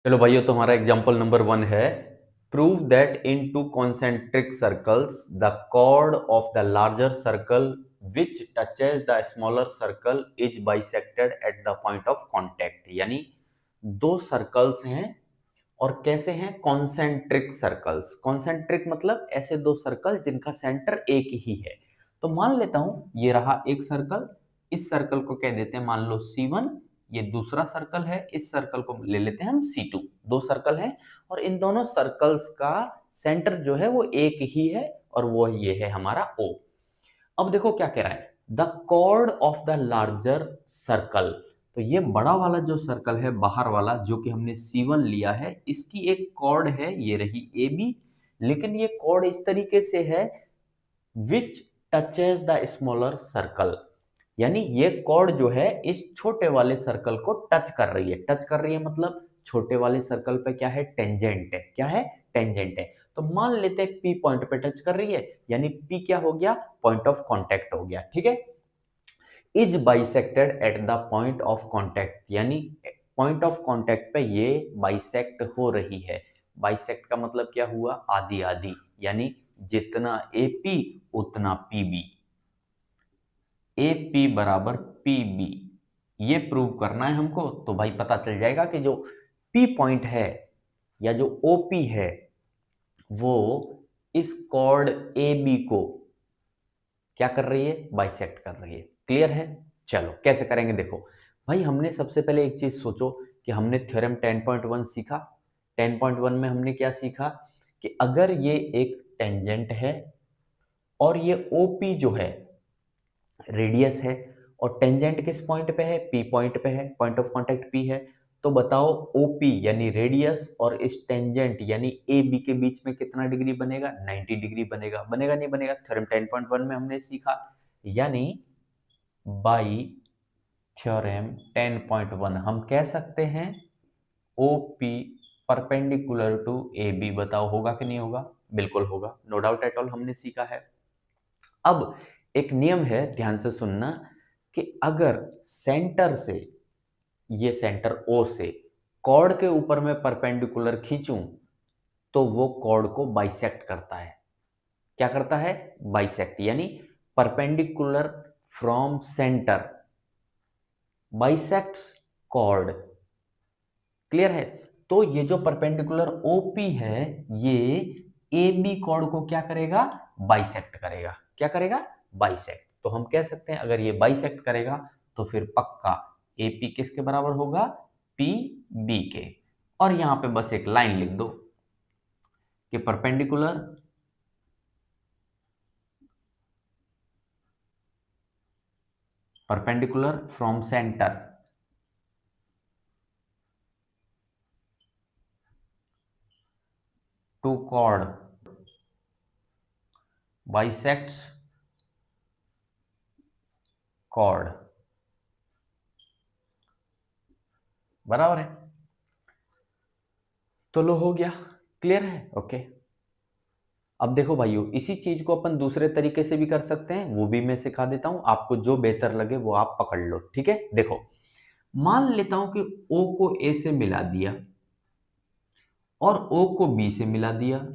चलो भाइयों, तुम्हारा एग्जाम्पल नंबर 1 है। Prove that in to concentric circles the chord of the larger circle which touches the smaller circle is bisected at the point of contact. यानी दो circles हैं और कैसे हैं? Concentric circles. कॉन्सेंट्रिक मतलब ऐसे दो सर्कल जिनका सेंटर एक ही है। तो मान लेता हूं ये रहा एक सर्कल, इस सर्कल को कह देते हैं मान लो C1। ये दूसरा सर्कल है, इस सर्कल को ले लेते हैं हम C2। दो सर्कल हैं और इन दोनों सर्कल्स का सेंटर जो है वो एक ही है और वो ये है हमारा O। अब देखो क्या कह रहा है, the chord of the larger circle. तो ये बड़ा वाला जो सर्कल है बाहर वाला जो कि हमने C1 लिया है, इसकी एक कॉर्ड है, ये रही AB। लेकिन ये कॉर्ड इस तरीके से है विच टचेज द स्मॉलर सर्कल, यानी ये कॉर्ड जो है इस छोटे वाले सर्कल को टच कर रही है। टच कर रही है मतलब छोटे वाले सर्कल पे क्या है? टेंजेंट है। क्या है? टेंजेंट है। तो मान लेते हैं P पॉइंट पे टच कर रही है, यानी P क्या हो गया? पॉइंट ऑफ कांटेक्ट हो गया। ठीक है। Is bisected at the point of contact, यानी पॉइंट ऑफ कांटेक्ट पे ये बाइसेक्ट हो रही है। बाइसेक्ट का मतलब क्या हुआ? आधी आधी, यानी जितना AP उतना PB। AP बराबर PB, ये प्रूव करना है हमको। तो भाई पता चल जाएगा कि जो P पॉइंट है या जो OP है वो इस कॉर्ड AB को क्या कर रही है? बाइसेक्ट कर रही है। क्लियर है? चलो कैसे करेंगे देखो भाई। हमने सबसे पहले एक चीज सोचो कि हमने थ्योरम 10.1 सीखा। 10.1 में हमने क्या सीखा कि अगर ये एक टेंजेंट है और ये OP जो है रेडियस है और टेंजेंट किस पॉइंट पे है? P पॉइंट पे है, पॉइंट ऑफ कांटेक्ट P है। तो बताओ OP यानी रेडियस और इस टेंजेंट यानी AB के बीच में कितना डिग्री बनेगा? 90 डिग्री बनेगा। बनेगा नहीं बनेगा? थ्योरम 10.1 में हमने सीखा। यानी बाई थ्योरम 10.1 हम कह सकते हैं OP परपेंडिकुलर टू AB। बताओ होगा कि नहीं होगा? बिल्कुल होगा, नो डाउट एट ऑल, हमने सीखा है। अब एक नियम है, ध्यान से सुनना, कि अगर सेंटर से, ये सेंटर O से कॉर्ड के ऊपर मैं परपेंडिकुलर खींचूं तो वो कॉर्ड को बाइसेक्ट करता है। क्या करता है? बाइसेक्ट, यानी perpendicular from centre bisects chord. Clear है? तो ये जो परपेंडिकुलर OP है ये AB कॉर्ड को क्या करेगा? बाइसेक्ट करेगा। क्या करेगा? बाइसेक्ट। तो हम कह सकते हैं अगर ये बाइसेक्ट करेगा तो फिर पक्का AP किसके बराबर होगा? PB के। और यहां पे बस एक लाइन लिख दो कि perpendicular from centre to chord bisects chord. बराबर है? तो लो हो गया। क्लियर है? ओके। अब देखो भाइयों, इसी चीज को अपन दूसरे तरीके से भी कर सकते हैं, वो भी मैं सिखा देता हूं। आपको जो बेहतर लगे वो आप पकड़ लो। ठीक है? देखो, मान लेता हूं कि O को A से मिला दिया और O को B से मिला दिया।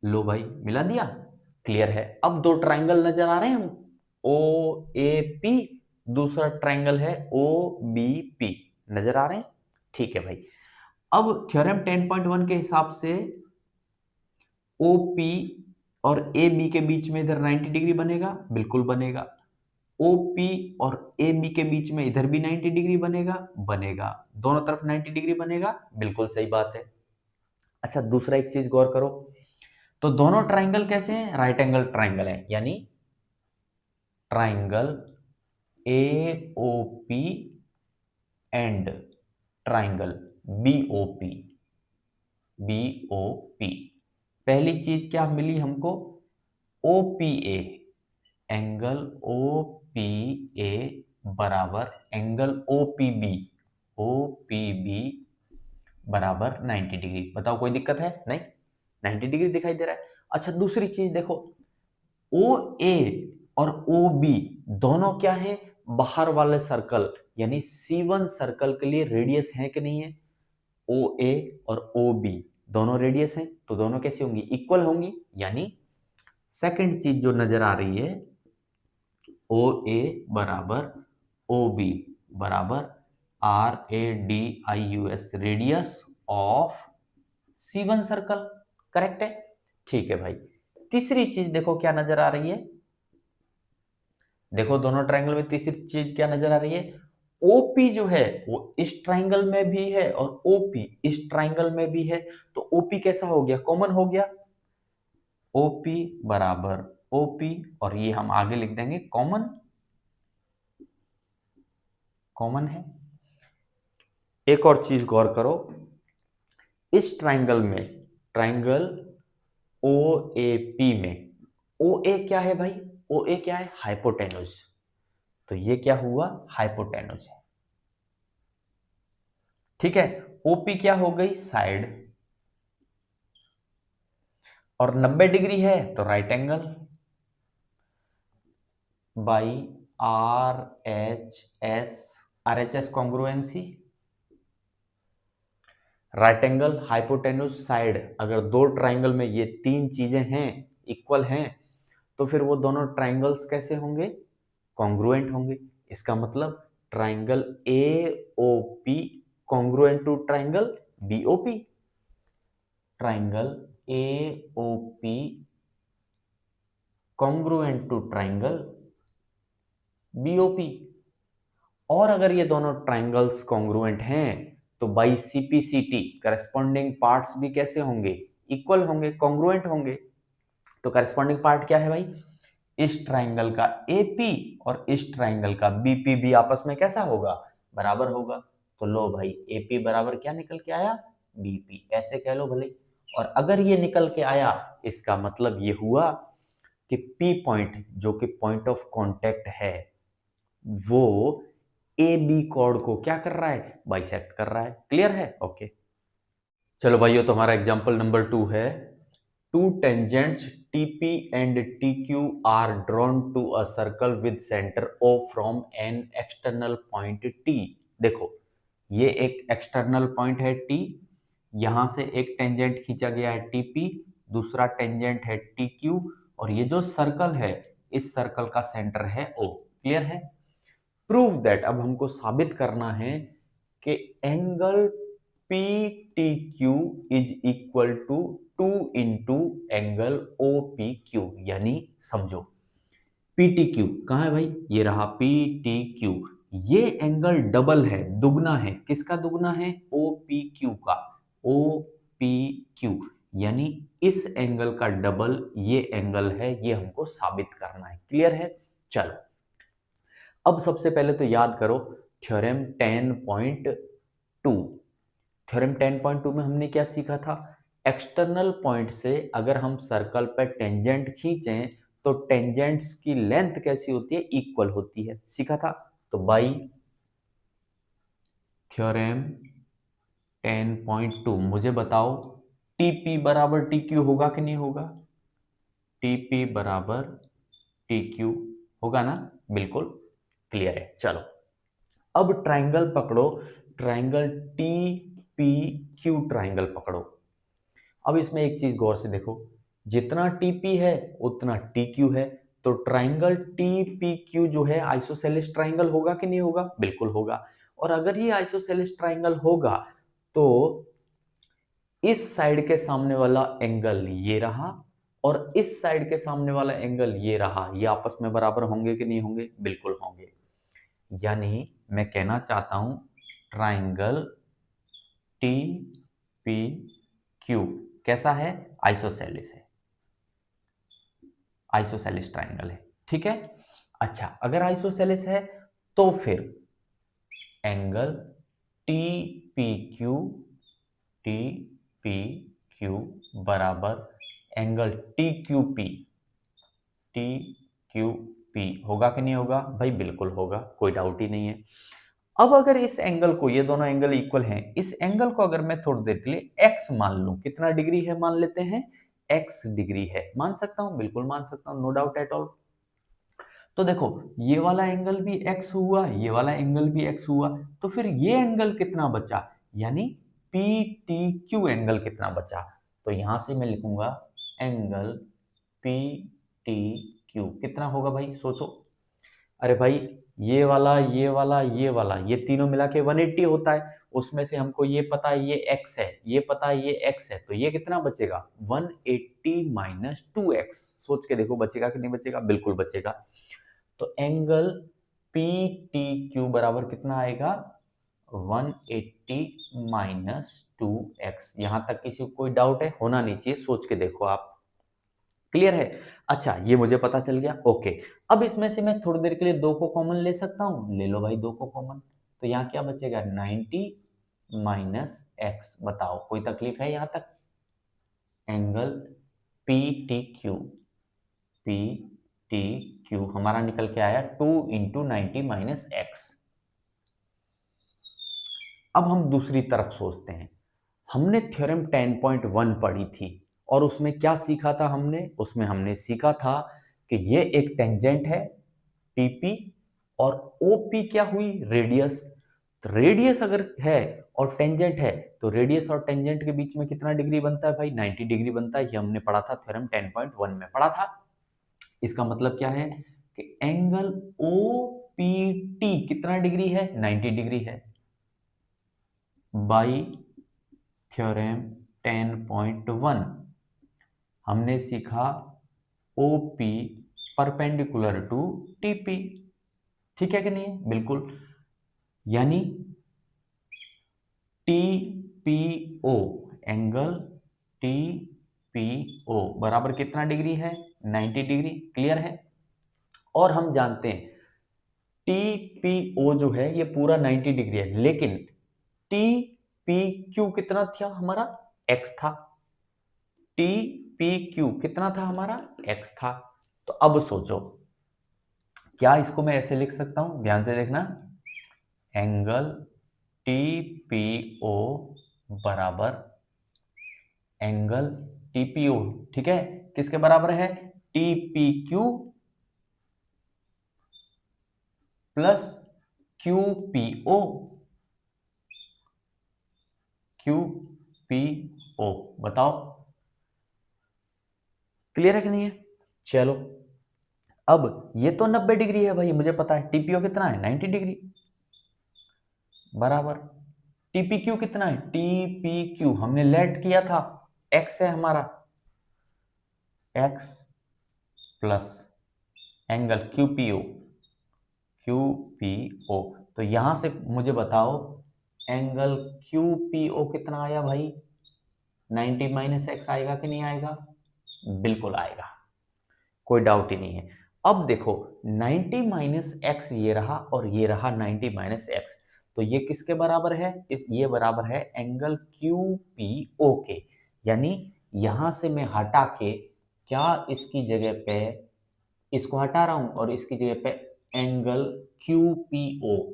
लो भाई, मिला दिया। क्लियर है? अब दो ट्राइंगल नजर आ रहे हैं हम, OAP। दूसरा ट्राइंगल है OBP। नजर आ रहे हैं? ठीक है भाई। अब थ्योरम 10.1 के हिसाब से OP और AB के बीच में इधर 90 डिग्री बनेगा। बिल्कुल बनेगा। OP और AB के बीच में इधर भी 90 डिग्री बनेगा। बनेगा। दोनों तरफ 90 डिग्री बनेगा। बिल्कुल सही बात है। अच्छा, दूसरा एक चीज गौर करो, तो दोनों ट्राइंगल कैसे हैं? राइट एंगल ट्राइंगल है, यानी triangle AOP and triangle BOP। BOP, पहली चीज क्या मिली हमको? OPA, एंगल OPA बराबर एंगल OPB। OPB बराबर 90 डिग्री। बताओ कोई दिक्कत है? नहीं, 90 डिग्री दिखाई दे रहा है। अच्छा, दूसरी चीज देखो, OA और OB दोनों क्या है? बाहर वाले सर्कल, यानी C1 सर्कल के लिए रेडियस है कि नहीं है? ओ ए और ओ बी दोनों रेडियस हैं, तो दोनों कैसी होंगी, इक्वल होंगी। यानी सेकंड चीज जो नजर आ रही है, ओ ए बराबर ओ बी बराबर R A D I U S, radius of C1 circle. Correct है, ठीक है भाई। तीसरी चीज देखो क्या नजर आ रही है, देखो दोनों ट्रायंगल में तीसरी चीज क्या नजर आ रही है, ओपी जो है वो इस ट्रायंगल में भी है और ओपी इस ट्रायंगल में भी है, तो ओपी कैसा हो गया, कॉमन हो गया। ओपी बराबर ओपी, और ये हम आगे लिख देंगे कॉमन, कॉमन है। एक और चीज गौर करो, इस ट्रायंगल में, ट्रायंगल ओ ए पी में, ओ ए क्या है भाई, ओ ए क्या है, हाइपोटेन्यूज, तो ये क्या हुआ, हाइपोटेन्यूज है। ठीक है, ओपी क्या हो गई, साइड, और 90 डिग्री है तो right angle, by R H S congruency, right angle, hypotenuse, side. अगर दो ट्राइंगल में ये तीन चीजें हैं, इक्वल हैं, तो फिर वो दोनों ट्राइंगल्स कैसे होंगे, कॉन्ग्रुएंट होंगे। इसका मतलब triangle A O P congruent to triangle B O P, triangle A O P congruent to triangle BOP. और अगर ये दोनों ट्राइंगल्स कॉन्ग्रुएंट हैं तो बाई सीपीसीटी करस्पॉन्डिंग पार्ट्स भी कैसे होंगे, इक्वल होंगे, कॉन्ग्रुएंट होंगे। तो करस्पॉन्डिंग पार्ट क्या है भाई, इस ट्राइंगल का एपी और इस ट्राइंगल का बीपी भी आपस में कैसा होगा, बराबर होगा। तो लो भाई, एपी बराबर क्या निकल के आया, बीपी, ऐसे कह लो भले। और अगर ये निकल के आया, इसका मतलब ये हुआ कि पी पॉइंट जो कि पॉइंट ऑफ कांटेक्ट है, वो ए बी कॉर्ड को क्या कर रहा है, बाइसेक्ट कर रहा है। क्लियर है, ओके। चलो भाइयों, तुम्हारा एग्जांपल नंबर 2 है, to tangents TP and TQ are drawn to a circle with center O from an external point T। देखो, ये एक एक्सटर्नल पॉइंट है T, यहां से एक टेंजेंट खींचा गया है TP, दूसरा टेंजेंट है TQ, और ये जो सर्कल है, इस सर्कल का सेंटर है O। क्लियर है। प्रूव दैट, अब हमको साबित करना है कि angle PTQ is equal to 2 into angle OPQ। यानी समझो, PTQ कहाँ है भाई, ये रहा PTQ, ये एंगल डबल है, दुगना है, किसका दुगना है, OPQ का, OPQ, यानी इस एंगल का डबल ये एंगल है, ये हमको साबित करना है। क्लियर है। चलो, अब सबसे पहले तो याद करो थ्योरम 10.2। थ्योरम 10.2 में हमने क्या सीखा था, एक्सटर्नल पॉइंट से अगर हम सर्कल पर टेंजेंट खींचें तो टेंजेंट्स की लेंथ कैसी होती है, इक्वल होती है, सीखा था। तो बाई थ्योरम 10.2 मुझे बताओ, टीपी बराबर टीक्यू होगा कि नहीं होगा, टीपी बराबर टीक्यू होगा ना, बिल्कुल क्लियर है। चलो, अब ट्राइंगल पकड़ो, ट्राइंगल TPQ ट्राइंगल पकड़ो। अब इसमें एक चीज गौर से देखो, जितना TP है उतना TQ है, तो ट्राइंगल TPQ जो है आइसोसेलेस ट्राइंगल होगा कि नहीं होगा, बिल्कुल होगा। और अगर ये आइसोसेलेस ट्राइंगल होगा तो इस साइड के सामने वाला एंगल ये रहा और इस साइड के सामने वाला एंगल ये रहा, ये आपस में बराबर होंगे कि नहीं होंगे, बिल्कुल होंगे। यानी मैं कहना चाहता हूं ट्राइंगल TPQ कैसा है, आइसोसेलेस है, आइसोसेलेस ट्राइंगल है। ठीक है। अच्छा, अगर आइसोसेलेस है तो फिर एंगल TPQ बराबर एंगल TQP होगा कि नहीं होगा भाई, बिल्कुल होगा, कोई डाउट ही नहीं है। अब अगर इस एंगल को, ये दोनों एंगल इक्वल हैं, इस एंगल को अगर मैं थोड़ी देर के लिए x मान लूं, कितना डिग्री है मान लेते हैं, x डिग्री है, मान सकता हूं, बिल्कुल मान सकता हूं, नो डाउट एट ऑल। तो देखो, ये वाला एंगल भी x हुआ, ये वाला एंगल भी x हुआ, तो फिर ये एंगल कितना बचा, यानी पी टी क्यू एंगल कितना बचा। तो यहां से मैं लिखूंगा एंगल पी टी क्यू कितना होगा भाई, सोचो। अरे भाई ये वाला ये वाला ये वाला ये तीनों मिला के 180 होता है, उसमें से हमको ये पता है ये x है, ये पता है ये x है, तो ये कितना बचेगा 180 माइनस 2x। सोच के देखो बचेगा कि नहीं बचेगा, बिल्कुल बचेगा। तो एंगल पी टी क्यू बराबर कितना आएगा 180 माइनस 2x। यहां तक किसी को कोई डाउट है, होना नहीं चाहिए, सोच के देखो आप। क्लियर है। अच्छा ये मुझे पता चल गया, ओके। अब इसमें से मैं थोड़ी देर के लिए 2 को कॉमन ले सकता हूं, ले लो भाई 2 को कॉमन। तो यहाँ क्या बचेगा 90 माइनस एक्स। बताओ कोई तकलीफ है यहाँ तक। Angle P T Q, P T Q हमारा निकल के आया 2 इंटू 90 माइनस एक्स। अब हम दूसरी तरफ सोचते हैं। हमने थ्योरम 10.1 पढ़ी थी और उसमें क्या सीखा था हमने, उसमें हमने सीखा था कि ये एक टेंजेंट है टीपी और ओपी क्या हुई रेडियस। तो रेडियस अगर है और टेंजेंट है तो रेडियस और टेंजेंट के बीच में कितना डिग्री बनता है भाई 90 डिग्री बनता है। ये हमने पढ़ा था थ्योरम 10.1 में पढ़ा था। इसका मतलब क्या है कि एंगल ओपीटी कितना डिग्री है 90 डिग्री है बाई थ्योरम 10.1 हमने सीखा OP परपेंडिकुलर टू TP। ठीक है कि नहीं है, बिल्कुल। यानी TPO एंगल TPO बराबर कितना डिग्री है 90 डिग्री। क्लियर है। और हम जानते हैं TPO जो है ये पूरा 90 डिग्री है, लेकिन TPQ कितना था हमारा x था। TPQ कितना था हमारा x था। तो अब सोचो क्या इसको मैं ऐसे लिख सकता हूं, ध्यान से देखना। एंगल TPO बराबर एंगल TPO, ठीक है, किसके बराबर है TPQ प्लस QPO। QPO बताओ क्लियर है कि नहीं है। चलो अब ये तो 90 डिग्री है भाई, मुझे पता है। TPO कितना है 90 डिग्री बराबर TPQ कितना है TPQ हमने लेट किया था x है हमारा x प्लस एंगल QPO। तो यहां से मुझे बताओ एंगल QPO कितना आया भाई 90 माइनस एक्स आएगा कि नहीं आएगा, बिल्कुल आएगा, कोई डाउट ही नहीं है। अब देखो 90 माइनस एक्स ये रहा और ये रहा 90 माइनस एक्स, तो ये किसके बराबर है ये बराबर है एंगल QPO के। यानी यहां से मैं हटा के क्या इसकी जगह पे इसको हटा रहा हूं और इसकी जगह पे एंगल QPO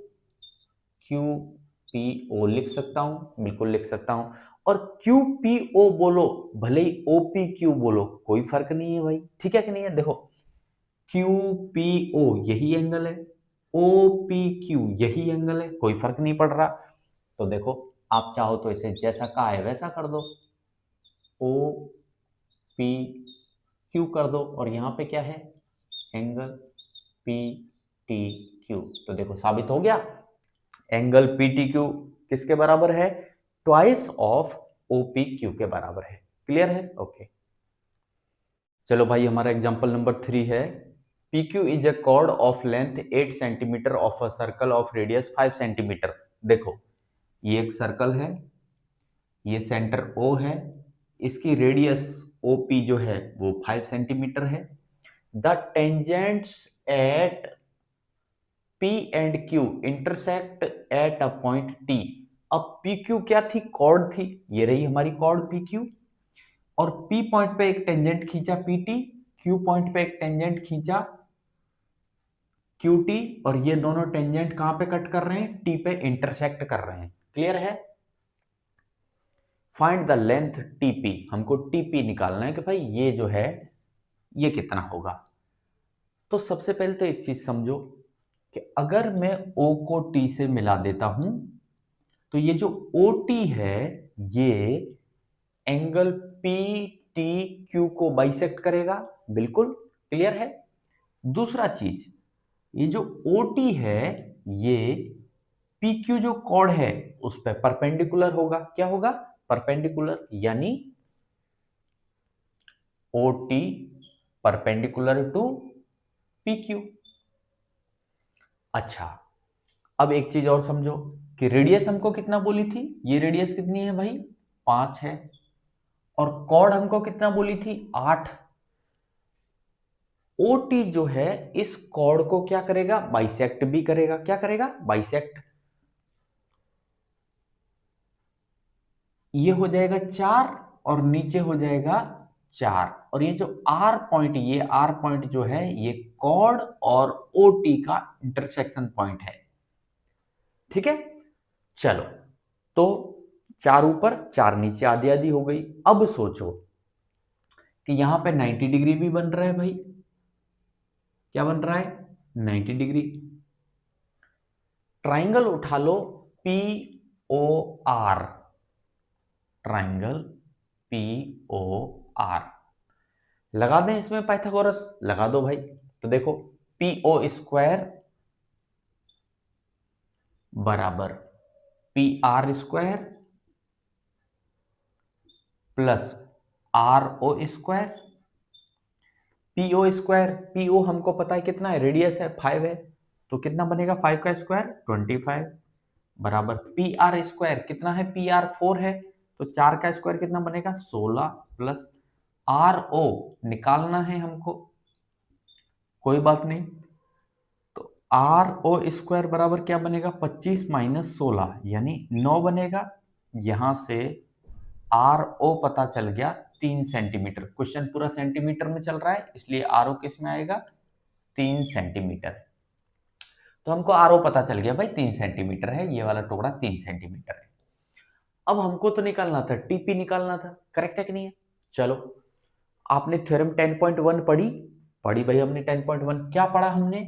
लिख सकता हूं, बिल्कुल लिख सकता हूं। और QPO बोलो भले ही OPQ बोलो कोई फर्क नहीं है भाई, ठीक है कि नहीं है। देखो QPO यही एंगल है, OPQ यही एंगल है, कोई फर्क नहीं पड़ रहा। तो देखो आप चाहो तो इसे जैसा कहा है वैसा कर दो, OPQ कर दो और यहाँ पे क्या है एंगल PTQ। तो देखो साबित हो गया एंगल PTQ किसके बराबर है ट्वाइस ऑफ OPQ के बराबर है। क्लियर है, ओके। चलो भाई हमारा एग्जांपल नंबर 3 है PQ is a cord of length 8 centimetre of a circle of radius 5 centimetre. देखो ये एक सर्कल है, ये सेंटर O है, इसकी रेडियस OP जो है वो 5 सेंटीमीटर है। The tangents at P and Q intersect at a point T। अब PQ क्या थी कॉर्ड थी, ये रही हमारी कॉर्ड PQ, और P पॉइंट पे एक टेंजेंट खींचा PT, Q पॉइंट पे एक टेंजेंट खींचा QT, और ये दोनों टेंजेंट कहां पे कट कर रहे हैं T पे इंटरसेक्ट कर रहे हैं। क्लियर है। फाइंड द लेंथ TP, हमको TP निकालना है कि भाई ये जो है ये कितना होगा। तो सबसे पहले तो एक चीज समझो कि अगर मैं O को T से मिला देता हूं तो ये जो OT है ये एंगल पी टी क्यू को बाइसेक्ट करेगा, बिल्कुल क्लियर है। दूसरा चीज, ये जो ओ टी है ये पी क्यू जो कॉर्ड है उस पर परपेंडिकुलर होगा। क्या होगा? परपेंडिकुलर, यानी O T perpendicular to P Q. अच्छा, अब एक चीज और समझो कि रेडियस हमको कितना बोली थी, ये रेडियस कितनी है भाई? 5 है। और कॉर्ड हमको कितना बोली थी? 8। ओटी जो है इस कॉर्ड को क्या करेगा? बाइसेक्ट भी करेगा। क्या करेगा? बाइसेक्ट। ये हो जाएगा 4 और नीचे हो जाएगा 4। और ये जो आर पॉइंट, ये आर पॉइंट जो है ये कॉर्ड और ओटी का इंटरसेक्शन पॉइंट है। ठीक है, चलो, तो 4 ऊपर 4 नीचे, आधी आधी हो गई। अब सोचो कि यहां पे 90 डिग्री भी बन रहा है भाई। क्या बन रहा है? 90 डिग्री। ट्राइंगल उठा लो P O R, triangle P O R लगा दें इसमें पाइथागोरस, लगा दो भाई। तो देखो पी ओ स्क्वायर बराबर P R square plus R O square. P O square, P O हमको पता है कितना है, रेडियस है 5 है, तो कितना बनेगा? 5 का स्क्वायर 25 बराबर पी आर स्क्वायर कितना है? पी आर 4 है, तो 4 का स्क्वायर कितना बनेगा? 16 प्लस आर ओ निकालना है हमको, कोई बात नहीं। तो आर ओ स्क्वायर बराबर क्या बनेगा? 25 माइनस 16 यानी 9 बनेगा। यहां से आर ओ पता चल गया 3 सेंटीमीटर। क्वेश्चन पूरा सेंटीमीटर में चल रहा है, इसलिए आर ओ किस में आएगा? 3 सेंटीमीटर। तो हमको आर ओ पता चल गया भाई 3 सेंटीमीटर है, ये वाला टुकड़ा 3 सेंटीमीटर है। अब हमको तो निकालना था, टीपी निकालना था, करेक्ट है कि नहीं है? चलो, आपने थ्योरम 10.1 पढ़ी? पढ़ी भाई हमने 10.1। क्या पढ़ा हमने?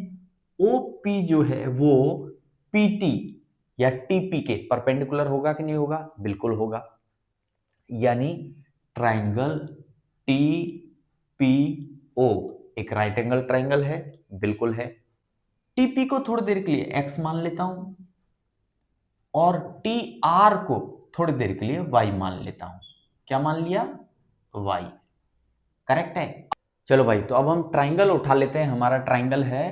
ओपी जो है वो पीटी या टीपी के परपेंडिकुलर होगा कि नहीं होगा? बिल्कुल होगा। यानी ट्राइंगल टी पी ओ एक राइट एंगल ट्राइंगल है, बिल्कुल है। टीपी को थोड़ी देर के लिए एक्स मान लेता हूं और टी आर को थोड़ी देर के लिए वाई मान लेता हूं। क्या मान लिया? वाई। करेक्ट है। चलो भाई, तो अब हम ट्राइंगल उठा लेते हैं। हमारा ट्राइंगल है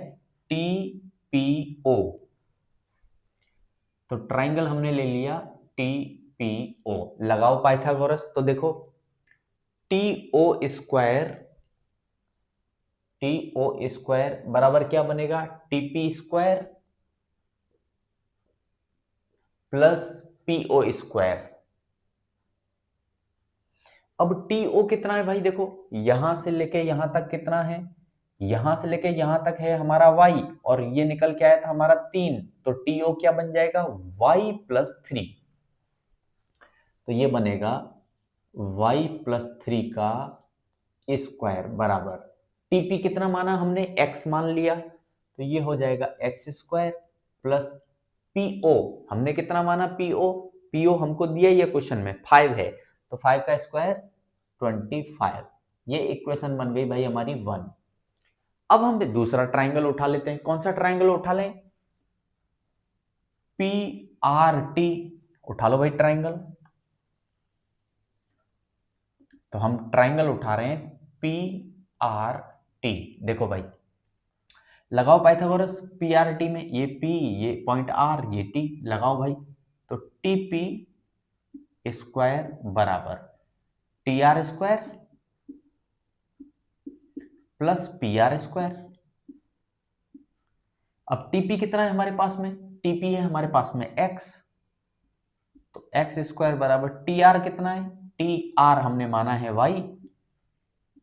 टी पी ओ। तो ट्राइंगल हमने ले लिया टी पी ओ। लगाओ पाइथागोरस। तो देखो T O square, T O square बराबर क्या बनेगा? TP square plus P O square. अब टी ओ कितना है भाई? देखो यहां से लेके यहां तक कितना है? यहां से लेके यहां तक है हमारा y, और ये निकल के आया था हमारा 3, तो टी ओ क्या बन जाएगा? y plus 3। तो ये बनेगा y प्लस 3 का स्क्वायर बराबर टीपी कितना माना हमने? x मान लिया, तो ये हो जाएगा एक्स स्क्वायर प्लस पीओ हमने कितना माना? पीओ, पीओ हमको दिया ही है क्वेश्चन में 5 है, तो 5 का स्क्वायर 25। ये इक्वेशन बन गई भाई हमारी 1। अब हम दूसरा ट्राइंगल उठा लेते हैं। कौन सा ट्राइंगल उठा लें? पी आर टी उठा लो भाई ट्राइंगल। तो हम ट्राइंगल उठा रहे हैं पी आर टी। देखो भाई, लगाओ पाइथागोरस पी आर टी में, ये पी, ये पॉइंट आर, ये टी, लगाओ भाई। तो टी पी स्क्वायर बराबर T are square plus P R square. अब टीपी कितना है हमारे पास में? टीपी है हमारे पास में एक्स, तो एक्स स्क्वायर बराबर टी आर कितना है? टी आर हमने माना है वाई,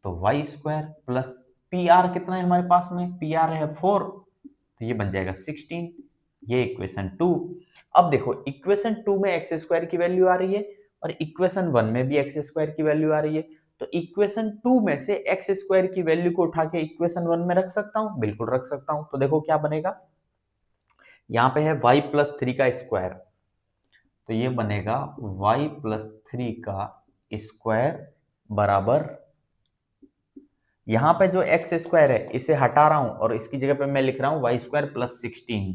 तो Y square plus P R कितना है हमारे पास में? पी आर है 4, तो ये बन जाएगा 16। ये इक्वेशन 2। अब देखो इक्वेशन 2 में एक्स स्क्वायर की वैल्यू आ रही है और इक्वेशन 1 में भी एक्स स्क्वायर की वैल्यू आ रही है, तो इक्वेशन 2 में से एक्स स्क्वायर की वैल्यू को उठा के इक्वेशन 1 में रख सकता हूं? बिल्कुल रख सकता हूं। तो देखो क्या बनेगा, यहां पे है y प्लस 3 का स्क्वायर, तो ये बनेगा y प्लस 3 का स्क्वायर बराबर, यहां पे जो एक्स स्क्वायर है इसे हटा रहा हूं और इसकी जगह पे मैं लिख रहा हूं वाई स्क्वायर प्लस 16।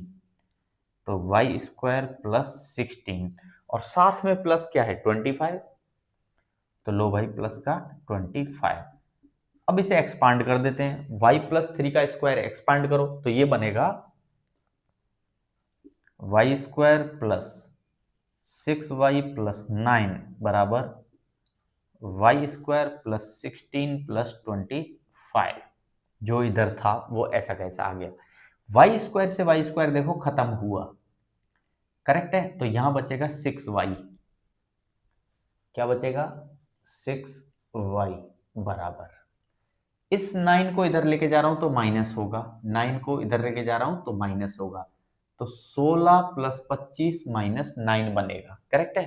तो वाई स्क्वायर प्लस 16 और साथ में प्लस क्या है 25। तो लो भाई प्लस का 25। अब इसे एक्सपांड कर देते हैं, y प्लस 3 का स्क्वायर एक्सपांड करो तो ये बनेगा Y square plus 6y plus 9 बराबर वाई स्क्वायर प्लस 16 प्लस 25। जो इधर था वो ऐसा कैसा आ गया, वाई स्क्वायर से वाई स्क्वायर देखो खत्म हुआ, करेक्ट है। तो यहां बचेगा 6y, क्या बचेगा 6y बराबर, इस 9 को इधर लेके जा रहा हूं तो माइनस होगा, 9 को इधर लेके जा रहा हूं तो माइनस होगा, तो 16 प्लस 25 माइनस 9 बनेगा, करेक्ट है।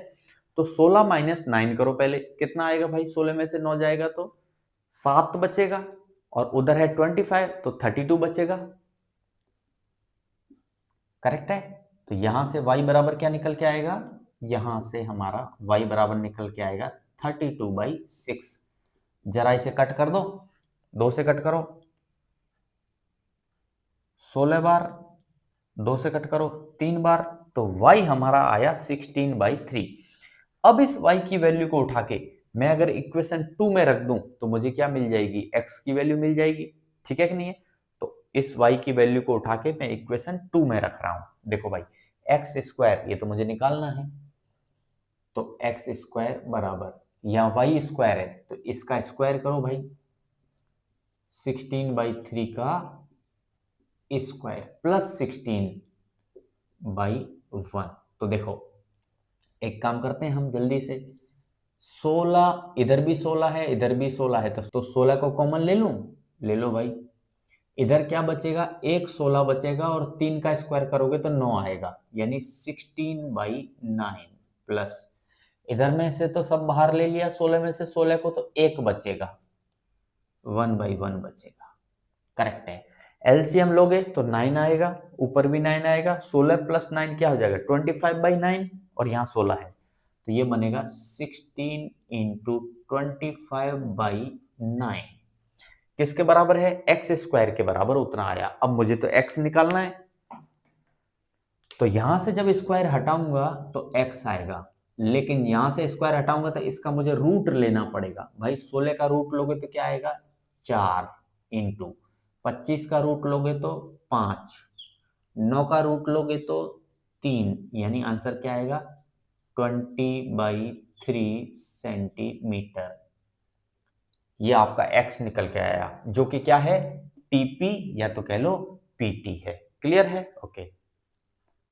तो 16 माइनस 9 करो पहले, कितना आएगा भाई, 16 में से 9 जाएगा तो 7 बचेगा, और उधर है 25 तो 32 बचेगा, करेक्ट है। तो यहां से y बराबर क्या निकल के आएगा, यहां से हमारा y बराबर निकल के आएगा 32/6। जरा इसे कट कर दो, 2 से कट करो, 16 बार, 2 से कट करो 3 बार, तो y हमारा आया 16/3। अब इस y की वैल्यू को उठा के मैं अगर इक्वेशन 2 में रख दूं तो मुझे क्या मिल जाएगी, x की वैल्यू मिल जाएगी, ठीक है कि नहीं है। तो इस y की वैल्यू को उठा के मैं इक्वेशन 2 में रख रहा हूं। देखो भाई एक्स स्क्वायर ये तो मुझे निकालना है, तो एक्स स्क्वायर बराबर, या वाई स्क्वायर है तो इसका स्क्वायर करो भाई, 16/3 का स्क्वायर प्लस 16/1। तो देखो एक काम करते हैं हम जल्दी से, 16 इधर भी 16 है इधर भी 16 है, तो 16 को कॉमन ले लूं, ले लो भाई। इधर क्या बचेगा, एक 16 बचेगा और 3 का स्क्वायर करोगे तो 9 आएगा, यानी 16/9 प्लस, इधर में से तो सब बाहर ले लिया 16 में से 16 को, तो एक बचेगा, 1/1 बचेगा, करेक्ट है। एलसीएम लोगे तो 9 आएगा, ऊपर भी 9 आएगा, 16 प्लस 9 क्या हो जाएगा 25/9, और यहाँ 16 है तो ये बनेगा 16 इंटू 25/9, किसके बराबर है, एक्स स्क्वायर के बराबर उतना आया। अब मुझे तो एक्स निकालना है, तो यहां से जब स्क्वायर हटाऊंगा तो एक्स आएगा, लेकिन यहां से स्क्वायर हटाऊंगा तो इसका मुझे रूट लेना पड़ेगा भाई। 16 का रूट लोगे तो क्या आएगा 4 इंटू 25 का रूट लोगे तो 5, 9 का रूट लोगे तो 3, यानी आंसर क्या आएगा 20/3 सेंटीमीटर। ये आपका x निकल के आया, जो कि क्या है टीपी या तो कह लो पीटी है। क्लियर है, ओके।